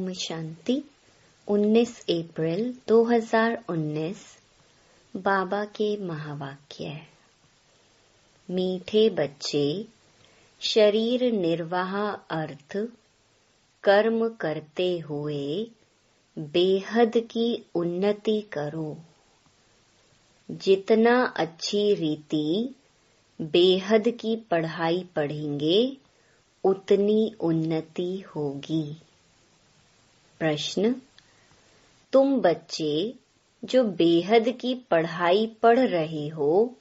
ओम शांति। 19 अप्रैल 2019 बाबा के महावाक्य। मीठे बच्चे, शरीर निर्वाह अर्थ कर्म करते हुए बेहद की उन्नति करो। जितना अच्छी रीति बेहद की पढ़ाई पढ़ेंगे उतनी उन्नति होगी। प्रश्न: तुम बच्चे जो बेहद की पढ़ाई पढ़ रहे हो,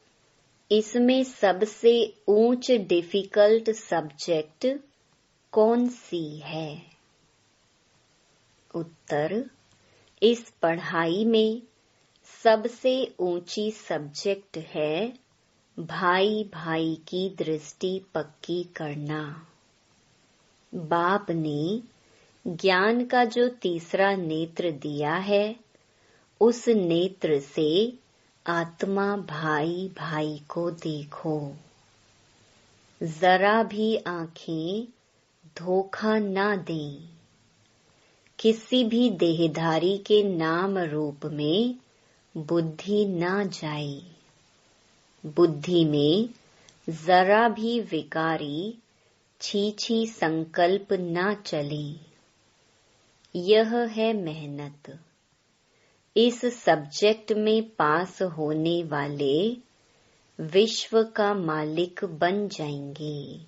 इसमें सबसे ऊंच डिफिकल्ट सब्जेक्ट कौन सी है? उत्तर: इस पढ़ाई में सबसे ऊंची सब्जेक्ट है भाई भाई की दृष्टि पक्की करना। बाप ने ज्ञान का जो तीसरा नेत्र दिया है, उस नेत्र से आत्मा भाई भाई को देखो। जरा भी आंखें धोखा ना दें। किसी भी देहधारी के नाम रूप में बुद्धि ना जाए। बुद्धि में जरा भी विकारी छी संकल्प ना चले। यह है मेहनत। इस सब्जेक्ट में पास होने वाले विश्व का मालिक बन जाएंगे।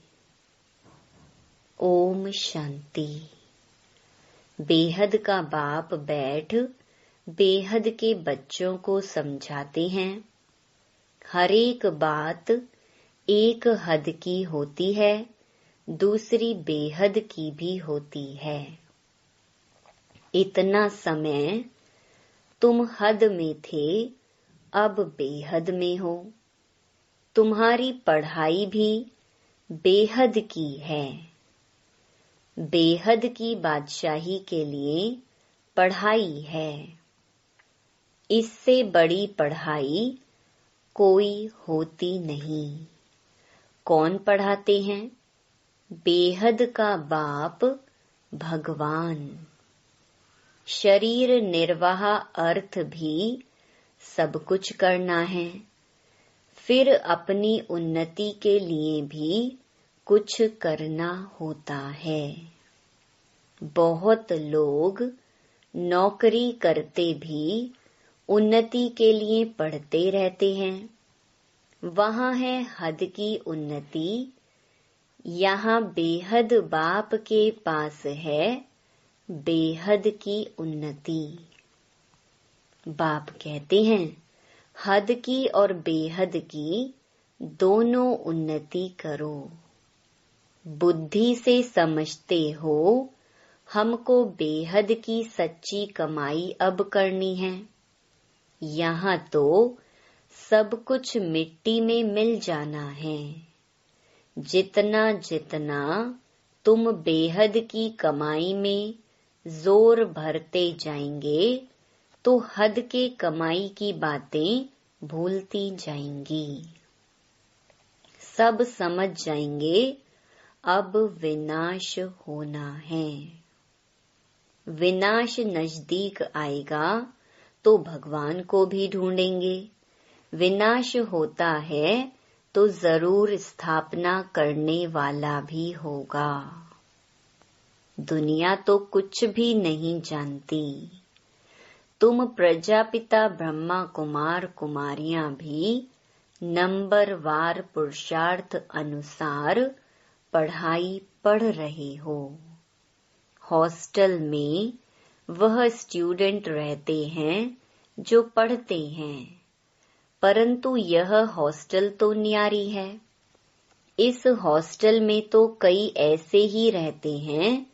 ओम शांति। बेहद का बाप बैठ बेहद के बच्चों को समझाते हैं। हर एक बात एक हद की होती है, दूसरी बेहद की भी होती है। इतना समय तुम हद में थे, अब बेहद में हो। तुम्हारी पढ़ाई भी बेहद की है। बेहद की बादशाही के लिए पढ़ाई है। इससे बड़ी पढ़ाई कोई होती नहीं। कौन पढ़ाते हैं? बेहद का बाप भगवान। शरीर निर्वाह अर्थ भी सब कुछ करना है। फिर अपनी उन्नति के लिए भी कुछ करना होता है। बहुत लोग नौकरी करते भी उन्नति के लिए पढ़ते रहते हैं। वहाँ है हद की उन्नति, यहाँ बेहद बाप के पास है बेहद की उन्नति। बाप कहते हैं, हद की और बेहद की दोनों उन्नति करो। बुद्धि से समझते हो हमको बेहद की सच्ची कमाई अब करनी है। यहाँ तो सब कुछ मिट्टी में मिल जाना है। जितना जितना तुम बेहद की कमाई में जोर भरते जाएंगे, तो हद के कमाई की बातें भूलती जाएंगी। सब समझ जाएंगे अब विनाश होना है। विनाश नजदीक आएगा तो भगवान को भी ढूंढेंगे। विनाश होता है तो जरूर स्थापना करने वाला भी होगा। दुनिया तो कुछ भी नहीं जानती। तुम प्रजापिता ब्रह्मा कुमार कुमारियां भी नंबरवार पुरुषार्थ अनुसार पढ़ाई पढ़ रहे हो। हॉस्टल में वह स्टूडेंट रहते हैं जो पढ़ते हैं, परंतु यह हॉस्टल तो न्यारी है। इस हॉस्टल में तो कई ऐसे ही रहते हैं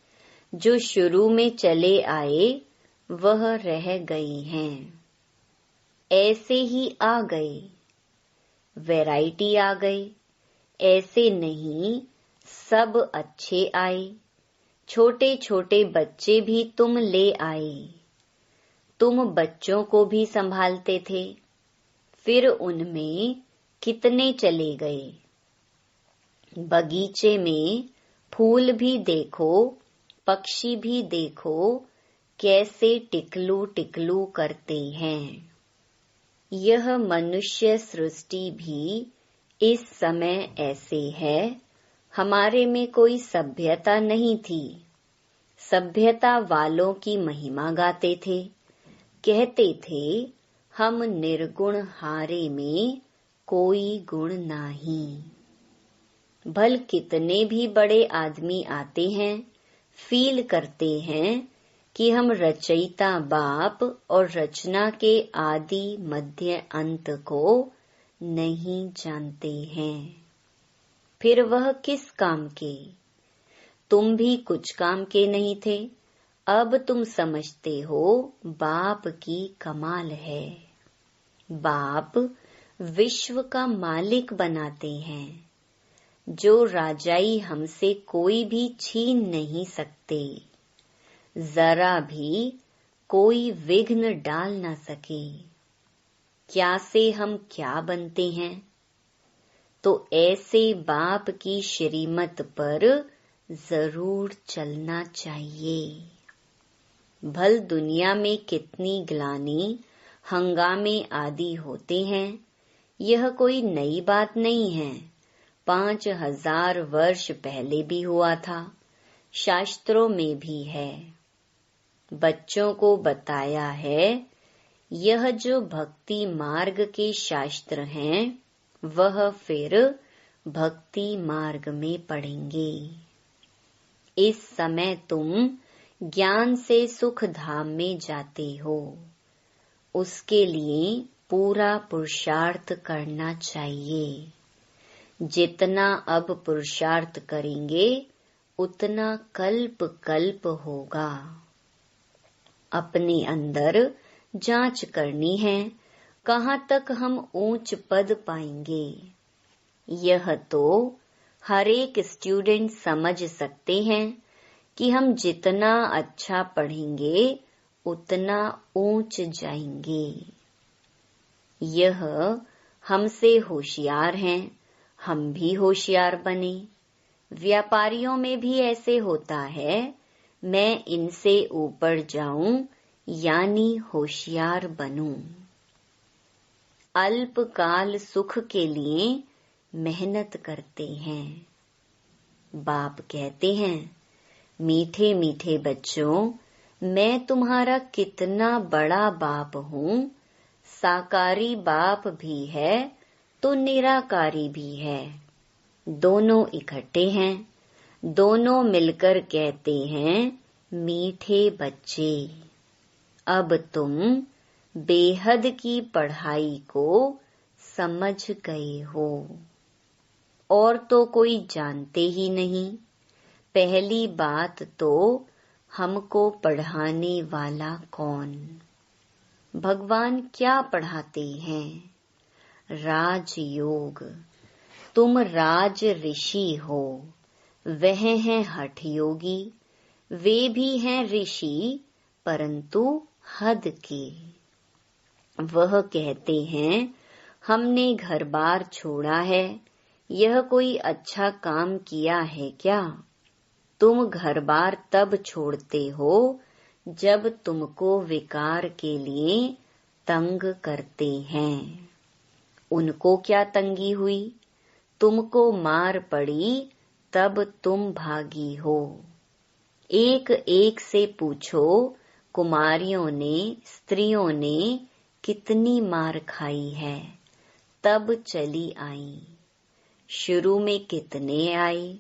जो शुरू में चले आए, वह रह गए हैं। ऐसे ही आ गए, वैरायटी आ गई। ऐसे नहीं, सब अच्छे आए। छोटे छोटे बच्चे भी तुम ले आए। तुम बच्चों को भी संभालते थे, फिर उनमें कितने चले गए। बगीचे में फूल भी देखो, पक्षी भी देखो, कैसे टिकलू टिकलू करते हैं। यह मनुष्य सृष्टि भी इस समय ऐसे है। हमारे में कोई सभ्यता नहीं थी। सभ्यता वालों की महिमा गाते थे, कहते थे हम निर्गुण हारे में कोई गुण नहीं। भल कितने भी बड़े आदमी आते हैं, फील करते हैं कि हम रचयिता बाप और रचना के आदि मध्य अंत को नहीं जानते हैं। फिर वह किस काम के? तुम भी कुछ काम के नहीं थे। अब तुम समझते हो बाप की कमाल है। बाप विश्व का मालिक बनाते हैं। जो राजाई हमसे कोई भी छीन नहीं सकते। जरा भी कोई विघ्न डाल न सके। क्या से हम क्या बनते हैं? तो ऐसे बाप की श्रीमत पर जरूर चलना चाहिए। भल दुनिया में कितनी ग्लानि, हंगामे आदि होते हैं, यह कोई नई बात नहीं है। 5000 वर्ष पहले भी हुआ था, शास्त्रों में भी है। बच्चों को बताया है, यह जो भक्ति मार्ग के शास्त्र हैं, वह फिर भक्ति मार्ग में पढ़ेंगे। इस समय तुम ज्ञान से सुख धाम में जाते हो। उसके लिए पूरा पुरुषार्थ करना चाहिए। जितना अब पुरुषार्थ करेंगे, उतना कल्प कल्प होगा। अपने अंदर जांच करनी है, कहाँ तक हम ऊंच पद पाएंगे। यह तो हर एक स्टूडेंट समझ सकते हैं कि हम जितना अच्छा पढ़ेंगे, उतना ऊंच जाएंगे। यह हमसे होशियार हैं, हम भी होशियार बने। व्यापारियों में भी ऐसे होता है, मैं इनसे ऊपर जाऊं यानी होशियार बनूं। अल्पकाल सुख के लिए मेहनत करते हैं। बाप कहते हैं, मीठे मीठे बच्चों, मैं तुम्हारा कितना बड़ा बाप हूँ। साकारी बाप भी है तो निराकारी भी है। दोनों इकट्ठे हैं। दोनों मिलकर कहते हैं, मीठे बच्चे। अब तुम बेहद की पढ़ाई को समझ गए हो। और तो कोई जानते ही नहीं। पहली बात तो हमको पढ़ाने वाला कौन? भगवान क्या पढ़ाते हैं? राजयोग। तुम राज ऋषि हो, वह हैं हठ योगी। वे भी हैं ऋषि, परंतु हद के। वह कहते हैं, हमने घर बार छोड़ा है, यह कोई अच्छा काम किया है क्या? तुम घर बार तब छोड़ते हो जब तुमको विकार के लिए तंग करते हैं। उनको क्या तंगी हुई? तुमको मार पड़ी तब तुम भागी हो। एक एक से पूछो, कुमारियों ने, स्त्रियों ने कितनी मार खाई है, तब चली आई। शुरू में कितने आए?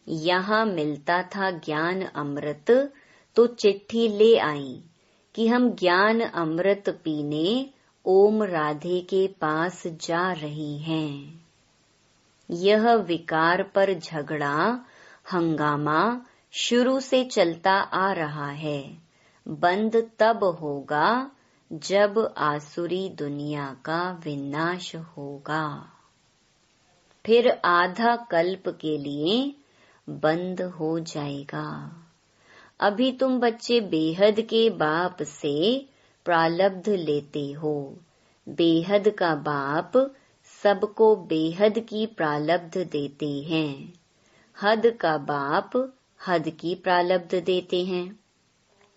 यहाँ मिलता था ज्ञान अमृत, तो चिट्ठी ले आई कि हम ज्ञान अमृत पीने ओम राधे के पास जा रही हैं। यह विकार पर झगड़ा, हंगामा शुरू से चलता आ रहा है। बंद तब होगा जब आसुरी दुनिया का विनाश होगा। फिर आधा कल्प के लिए बंद हो जाएगा। अभी तुम बच्चे बेहद के बाप से प्रालब्ध लेते हो। बेहद का बाप सबको बेहद की प्रालब्ध देते हैं। हद का बाप हद की प्रालब्ध देते हैं।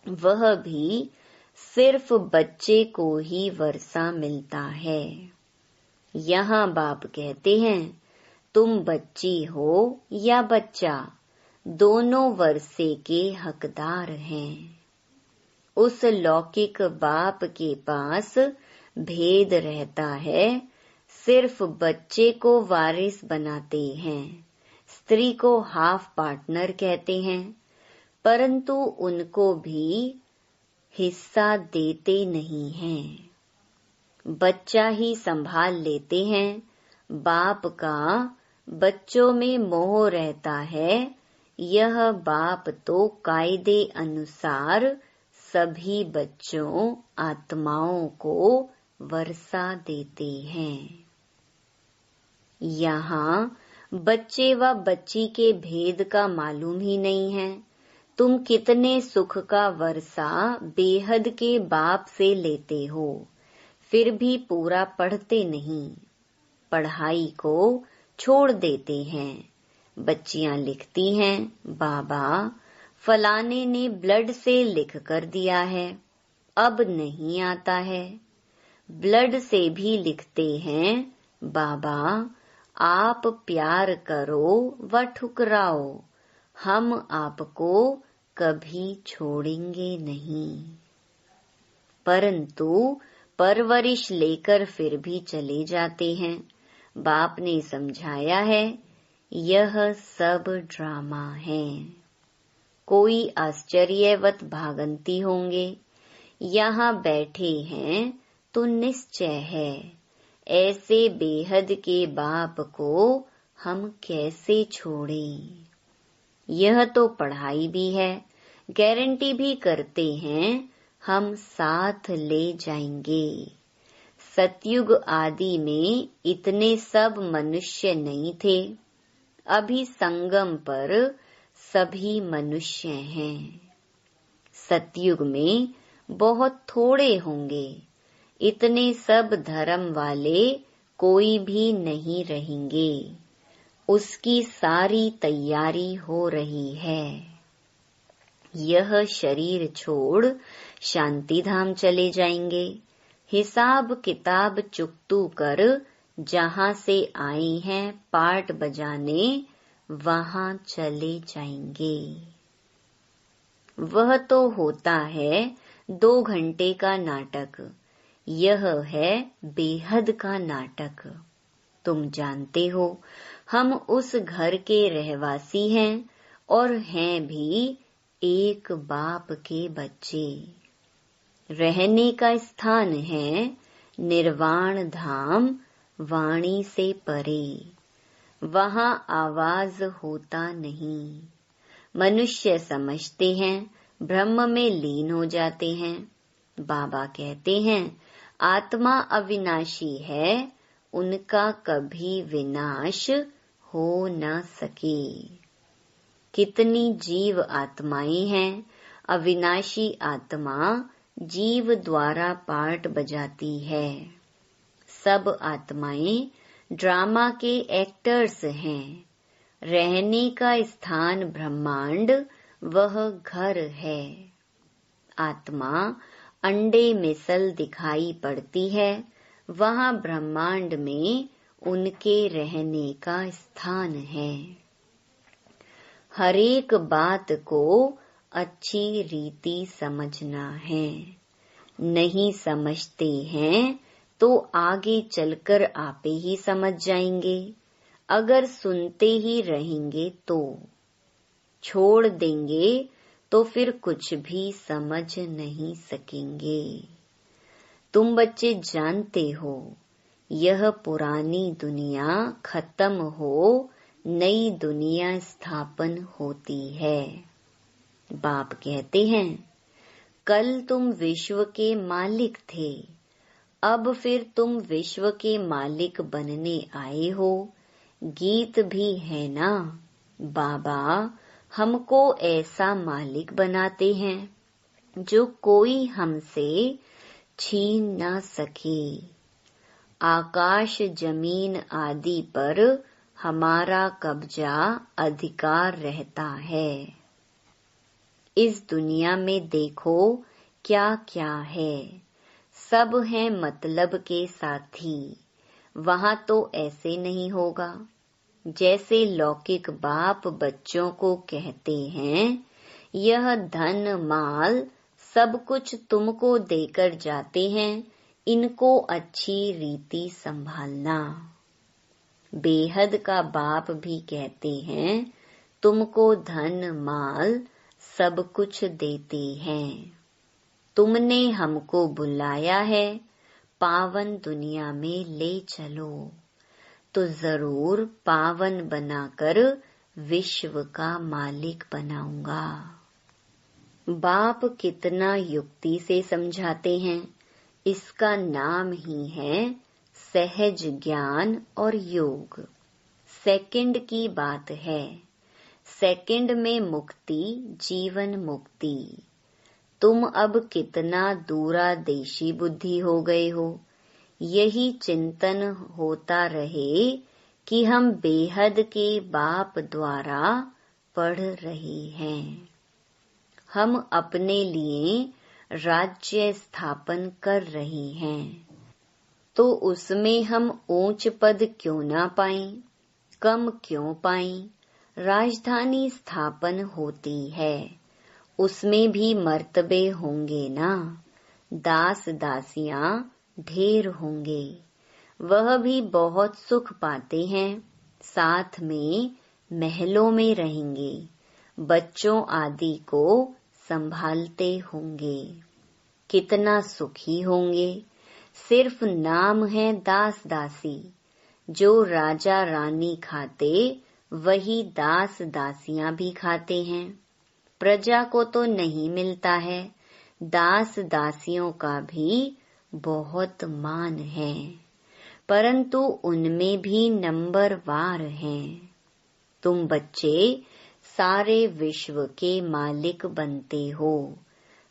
वह भी सिर्फ बच्चे को ही वर्षा मिलता है। यहाँ बाप कहते हैं, तुम बच्ची हो या बच्चा, दोनों वर्षे के हकदार हैं। उस लौकिक बाप के पास भेद रहता है, सिर्फ बच्चे को वारिस बनाते हैं, स्त्री को हाफ पार्टनर कहते हैं, परंतु उनको भी हिस्सा देते नहीं हैं। बच्चा ही संभाल लेते हैं। बाप का बच्चों में मोह रहता है। यह बाप तो कायदे अनुसार सभी बच्चों आत्माओं को वर्षा देते हैं। यहाँ बच्चे व बच्ची के भेद का मालूम ही नहीं है। तुम कितने सुख का वर्षा बेहद के बाप से लेते हो, फिर भी पूरा पढ़ते नहीं, पढ़ाई को छोड़ देते हैं। बच्चियां लिखती हैं, बाबा फलाने ने ब्लड से लिख कर दिया है, अब नहीं आता है। ब्लड से भी लिखते हैं, बाबा आप प्यार करो व ठुकराओ, हम आपको कभी छोड़ेंगे नहीं। परंतु परवरिश लेकर फिर भी चले जाते हैं। बाप ने समझाया है, यह सब ड्रामा है। कोई आश्चर्यवत भागंती होंगे, यहाँ बैठे हैं तो निश्चय है, ऐसे बेहद के बाप को हम कैसे छोड़ें। यह तो पढ़ाई भी है, गारंटी भी करते हैं, हम साथ ले जाएंगे। सतयुग आदि में इतने सब मनुष्य नहीं थे, अभी संगम पर सभी मनुष्य हैं। सतयुग में बहुत थोड़े होंगे, इतने सब धर्म वाले कोई भी नहीं रहेंगे। उसकी सारी तैयारी हो रही है। यह शरीर छोड़ शांति धाम चले जाएंगे। हिसाब किताब चुकतू कर जहाँ से आई हैं पार्ट बजाने, वहाँ चले जाएंगे। वह तो होता है 2 घंटे का नाटक, यह है बेहद का नाटक। तुम जानते हो, हम उस घर के रहवासी हैं और हैं भी एक बाप के बच्चे। रहने का स्थान है निर्वाण धाम, वाणी से परे। वहाँ आवाज होता नहीं। मनुष्य समझते हैं, ब्रह्म में लीन हो जाते हैं। बाबा कहते हैं, आत्मा अविनाशी है, उनका कभी विनाश हो न सके। कितनी जीव आत्माएं हैं, अविनाशी आत्मा जीव द्वारा पार्ट बजाती है। सब आत्माएं ड्रामा के एक्टर्स हैं। रहने का स्थान ब्रह्मांड, वह घर है। आत्मा अंडे मिसल दिखाई पड़ती है, वहाँ ब्रह्मांड में उनके रहने का स्थान है। हरेक बात को अच्छी रीति समझना है। नहीं समझते हैं तो आगे चलकर आपे ही समझ जाएंगे। अगर सुनते ही रहेंगे तो, छोड़ देंगे तो फिर कुछ भी समझ नहीं सकेंगे। तुम बच्चे जानते हो, यह पुरानी दुनिया खत्म हो, नई दुनिया स्थापन होती है। बाप कहते हैं, कल तुम विश्व के मालिक थे, अब फिर तुम विश्व के मालिक बनने आए हो। गीत भी है ना, बाबा हमको ऐसा मालिक बनाते हैं जो कोई हमसे छीन न सके। आकाश जमीन आदि पर हमारा कब्जा अधिकार रहता है। इस दुनिया में देखो क्या क्या है, सब हैं मतलब के साथी। वहाँ तो ऐसे नहीं होगा। जैसे लौकिक बाप बच्चों को कहते हैं, यह धन माल सब कुछ तुमको देकर जाते हैं, इनको अच्छी रीति संभालना। बेहद का बाप भी कहते हैं, तुमको धन माल सब कुछ देते हैं। तुमने हमको बुलाया है, पावन दुनिया में ले चलो, तो जरूर पावन बनाकर विश्व का मालिक बनाऊंगा। बाप कितना युक्ति से समझाते हैं। इसका नाम ही है सहज ज्ञान और योग। सेकंड की बात है। सेकंड में मुक्ति, जीवन मुक्ति। तुम अब कितना दूरादेशी बुद्धि हो गए हो। यही चिंतन होता रहे कि हम बेहद के बाप द्वारा पढ़ रहे हैं। हम अपने लिए राज्य स्थापन कर रहे हैं, तो उसमें हम ऊंच पद क्यों ना पाएं, कम क्यों पाएं। राजधानी स्थापन होती है, उसमें भी मर्तबे होंगे ना। दास दासियां ढेर होंगे, वह भी बहुत सुख पाते हैं। साथ में महलों में रहेंगे, बच्चों आदि को संभालते होंगे। कितना सुखी होंगे। सिर्फ नाम है दास दासी। जो राजा रानी खाते, वही दास दासियां भी खाते हैं। प्रजा को तो नहीं मिलता है। दास दासियों का भी बहुत मान है, परंतु उनमें भी नंबरवार हैं। तुम बच्चे सारे विश्व के मालिक बनते हो।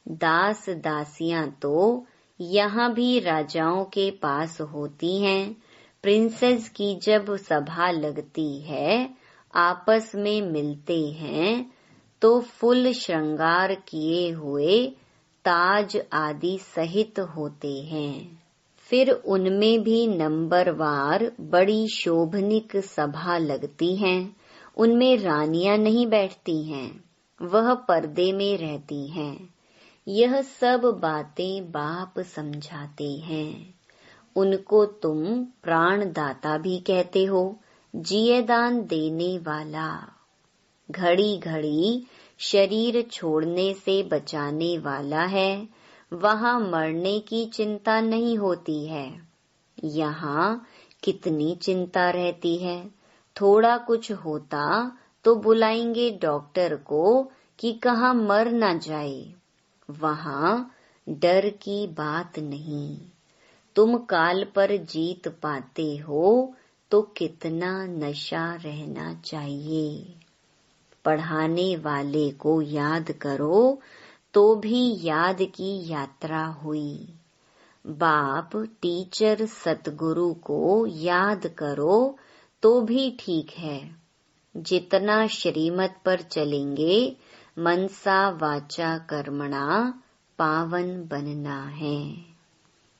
दास दासियां तो यहाँ भी राजाओं के पास होती हैं। प्रिंसेस की जब सभा लगती है, आपस में मिलते हैं, तो फुल श्रृंगार किए हुए ताज आदि सहित होते हैं। फिर उनमें भी नंबरवार बड़ी शोभनिक सभा लगती हैं। उनमें रानियां नहीं बैठती हैं, वह पर्दे में रहती हैं। यह सब बातें बाप समझाते हैं। उनको तुम प्राणदाता भी कहते हो, जियेदान देने वाला। घड़ी घड़ी शरीर छोड़ने से बचाने वाला है। वहाँ मरने की चिंता नहीं होती है। यहाँ कितनी चिंता रहती है। थोड़ा कुछ होता तो बुलाएंगे डॉक्टर को कि कहाँ मर न जाए। वहाँ डर की बात नहीं। तुम काल पर जीत पाते हो तो कितना नशा रहना चाहिए। पढ़ाने वाले को याद करो तो भी याद की यात्रा हुई। बाप टीचर सतगुरु को याद करो तो भी ठीक है। जितना श्रीमत पर चलेंगे, मनसा वाचा कर्मणा पावन बनना है।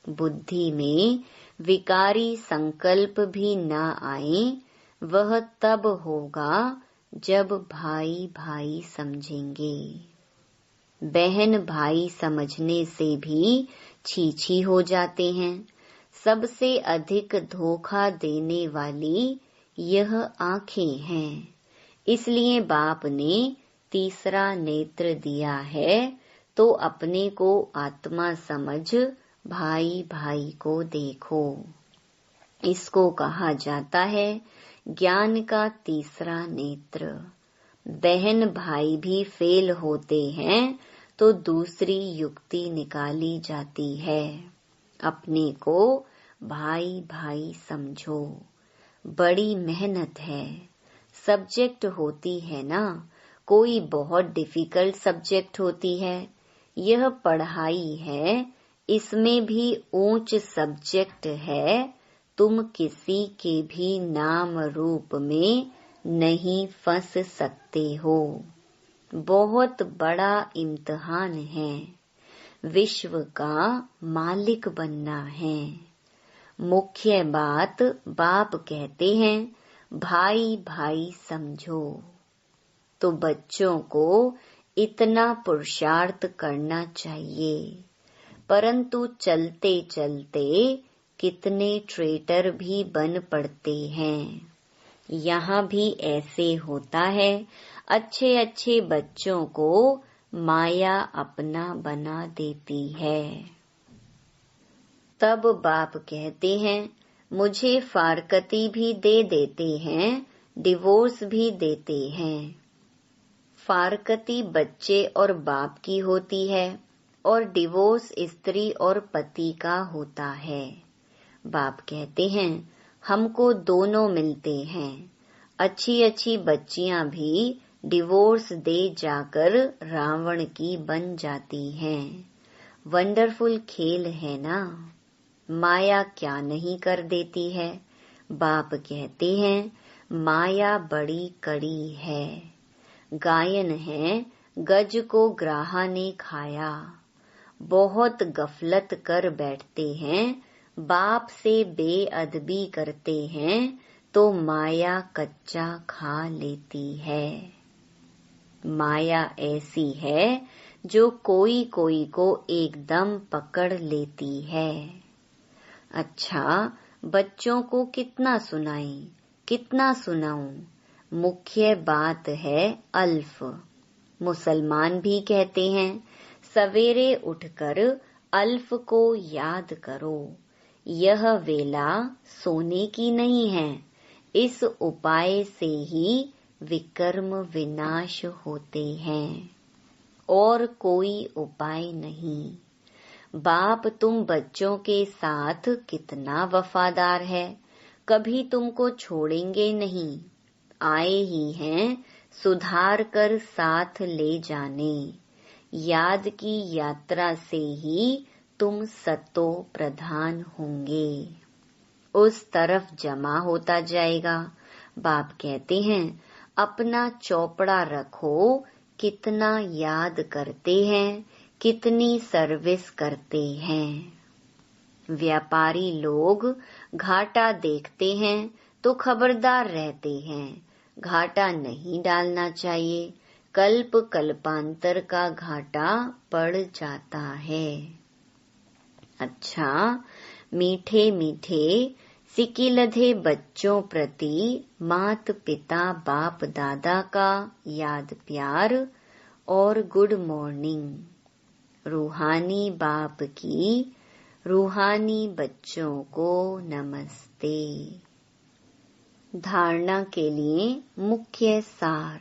बुद्धि में विकारी संकल्प भी न आए, वह तब होगा जब भाई भाई समझेंगे। बहन भाई समझने से भी छी हो जाते हैं। सबसे अधिक धोखा देने वाली यह आँखें हैं। इसलिए बाप ने तीसरा नेत्र दिया है, तो अपने को आत्मा समझ भाई भाई को देखो। इसको कहा जाता है ज्ञान का तीसरा नेत्र। बहन भाई भी फेल होते हैं तो दूसरी युक्ति निकाली जाती है। अपने को भाई भाई समझो। बड़ी मेहनत है। सब्जेक्ट होती है ना, कोई बहुत डिफिकल्ट सब्जेक्ट होती है। यह पढ़ाई है, इसमें भी ऊंच सब्जेक्ट है। तुम किसी के भी नाम रूप में नहीं फंस सकते हो। बहुत बड़ा इम्तिहान है। विश्व का मालिक बनना है। मुख्य बात बाप कहते हैं, भाई भाई समझो। तो बच्चों को इतना पुरुषार्थ करना चाहिए, परंतु चलते चलते कितने ट्रेटर भी बन पड़ते हैं। यहाँ भी ऐसे होता है। अच्छे अच्छे बच्चों को माया अपना बना देती है। तब बाप कहते हैं, मुझे फारकती भी दे देते हैं, डिवोर्स भी देते हैं। फारकती बच्चे और बाप की होती है और डिवोर्स स्त्री और पति का होता है। बाप कहते हैं, हमको दोनों मिलते हैं। अच्छी अच्छी बच्चियां भी डिवोर्स दे जाकर रावण की बन जाती हैं। वंडरफुल खेल है ना। माया क्या नहीं कर देती है। बाप कहते हैं, माया बड़ी कड़ी है। गायन है, गज को ग्राहा ने खाया। बहुत गफलत कर बैठते हैं, बाप से बेअदबी करते हैं तो माया कच्चा खा लेती है। माया ऐसी है जो कोई कोई को एकदम पकड़ लेती है। अच्छा, बच्चों को कितना सुनाएं, कितना सुनाऊं। मुख्य बात है अल्फ। मुसलमान भी कहते हैं, सवेरे उठकर अल्फ को याद करो। यह वेला सोने की नहीं है। इस उपाय से ही विकर्म विनाश होते हैं, और कोई उपाय नहीं। बाप तुम बच्चों के साथ कितना वफादार है, कभी तुमको छोड़ेंगे नहीं। आए ही हैं सुधार कर साथ ले जाने। याद की यात्रा से ही तुम सतो प्रधान होंगे। उस तरफ जमा होता जाएगा। बाप कहते हैं, अपना चौपड़ा रखो, कितना याद करते हैं, कितनी सर्विस करते हैं। व्यापारी लोग घाटा देखते हैं तो खबरदार रहते हैं। घाटा नहीं डालना चाहिए, कल्प कल्पांतर का घाटा पड़ जाता है। अच्छा, मीठे मीठे सिकिलधे बच्चों प्रति मात पिता बाप दादा का याद प्यार और गुड मॉर्निंग। रूहानी बाप की रूहानी बच्चों को नमस्ते। धारणा के लिए मुख्य सार।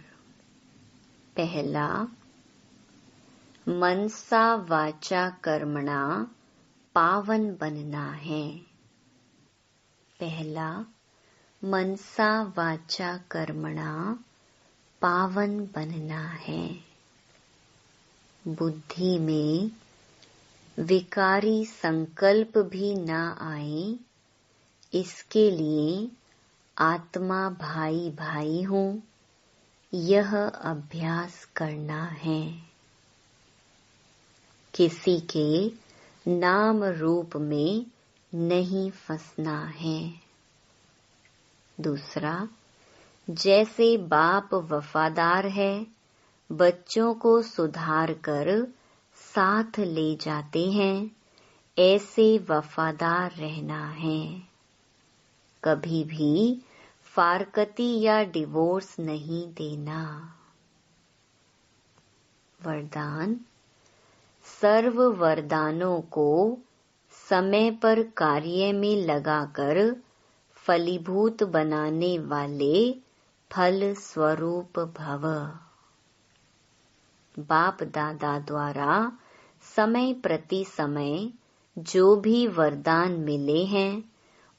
पहला, मनसा वाचा कर्मणा पावन बनना है। पहला, मनसा वाचा कर्मणा पावन बनना है। बुद्धि में विकारी संकल्प भी ना आए, इसके लिए आत्मा भाई भाई हूँ, यह अभ्यास करना है। किसी के नाम रूप में नहीं फंसना है। दूसरा, जैसे बाप वफादार है, बच्चों को सुधार कर साथ ले जाते हैं, ऐसे वफादार रहना है। कभी भी फारकती या डिवोर्स नहीं देना। वरदान, सर्व वरदानों को समय पर कार्य में लगाकर फलीभूत बनाने वाले फल स्वरूप भव। बाप दादा द्वारा समय प्रति समय जो भी वरदान मिले हैं,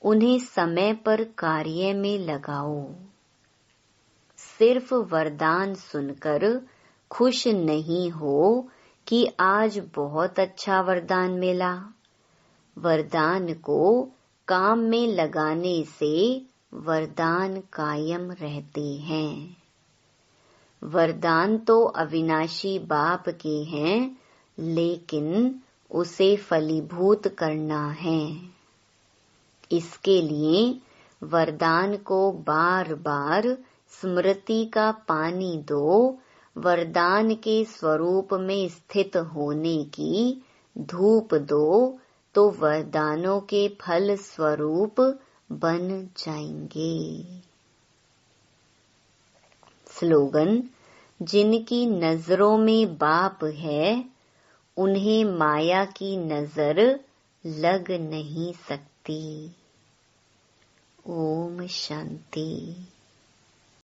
उन्हें समय पर कार्य में लगाओ। सिर्फ वरदान सुनकर खुश नहीं हो कि आज बहुत अच्छा वरदान मिला। वरदान को काम में लगाने से वरदान कायम रहते हैं। वरदान तो अविनाशी बाप के हैं, लेकिन उसे फलीभूत करना है। इसके लिए वरदान को बार बार स्मृति का पानी दो, वरदान के स्वरूप में स्थित होने की धूप दो, तो वरदानों के फल स्वरूप बन जाएंगे। स्लोगन: जिनकी नजरों में बाप है, उन्हें माया की नजर लग नहीं सकती। ओम शांति।